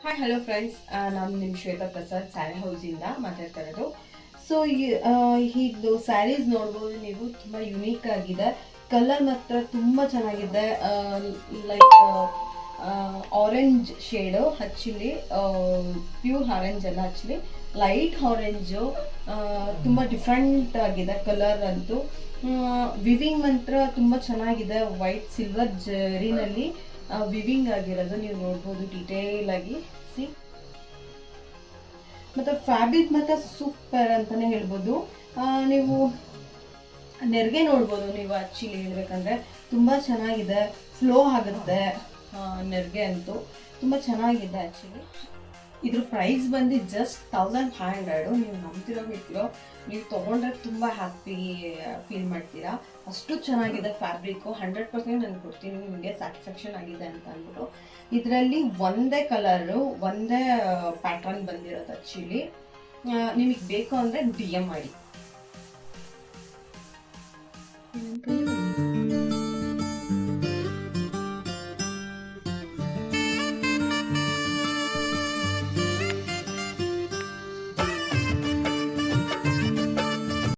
Hi hello friends, ನಾನು ನಿಮ್ಮ ಶ್ವೇತಾ ಪ್ರಸಾದ್ ಸ್ಯಾರಿ ಹೌಸಿಂದ ಮಾತಾಡ್ತಾ ಇರೋದು. ಸೊ ಇದು ಸ್ಯಾರೀಸ್ ನೋಡ್ಬೋದು ನೀವು, ತುಂಬ ಯುನೀಕ್ ಆಗಿದೆ. ಕಲರ್ ಮಾತ್ರ ತುಂಬ ಚೆನ್ನಾಗಿದೆ. Like orange shade, actually pure orange ಅಲ್ಲ, ಆ್ಯಕ್ಚುಲಿ ಲೈಟ್ ಆರೆಂಜು. ತುಂಬ ಡಿಫ್ರೆಂಟ್ ಆಗಿದೆ ಕಲರ್ ಅಂತೂ. ವಿವಿಂಗ್ ಮಾತ್ರ ತುಂಬ ಚೆನ್ನಾಗಿದೆ. ವೈಟ್ ಸಿಲ್ವರ್ ಜರಿನಲ್ಲಿ ವಿವಿಂಗ್ ಆಗಿರೋದು ನೀವು ನೋಡ್ಬೋದು ಡೀಟೇಲ್ ಆಗಿ. ಸಿ ಮತ್ತು ಫ್ಯಾಬ್ರಿಕ್ ಮಾತ್ರ ಸೂಪರ್ ಅಂತಲೇ ಹೇಳ್ಬೋದು. ನೀವು ನೆರಿಗೆ ನೋಡ್ಬೋದು. ನೀವು ಆ್ಯಕ್ಚುಲಿ ಹೇಳ್ಬೇಕಂದ್ರೆ ತುಂಬ ಚೆನ್ನಾಗಿದೆ, ಫ್ಲೋ ಆಗುತ್ತೆ. ನೆರಿಗೆ ಅಂತೂ ತುಂಬ ಚೆನ್ನಾಗಿದೆ. ಆ್ಯಕ್ಚುಲಿ ಇದ್ರ ಪ್ರೈಸ್ ಬಂದು ಜಸ್ಟ್ 1500. ನೀವು ನಂಬ್ತಿರೋ ಬಿಟ್ಟಿರೋ, ನೀವು ತೊಗೊಂಡ್ರೆ ತುಂಬ ಹ್ಯಾಪಿ ಫೀಲ್ ಮಾಡ್ತೀರಾ. ಅಷ್ಟು ಚೆನ್ನಾಗಿದೆ ಫ್ಯಾಬ್ರಿಕ್ಕು. 100% ನಾನು ಕೊಡ್ತೀನಿ ನಿಮಗೆ, ಸ್ಯಾಟಿಸ್ಫ್ಯಾಕ್ಷನ್ ಆಗಿದೆ ಅಂತ ಅಂದ್ಬಿಟ್ಟು. ಇದರಲ್ಲಿ ಒಂದೇ ಕಲರು, ಒಂದೇ ಪ್ಯಾಟ್ರನ್ ಬಂದಿರೋದು. ಆ್ಯಕ್ಚುಲಿ ನಿಮಗೆ ಬೇಕು ಅಂದರೆ DM ಮಾಡಿ.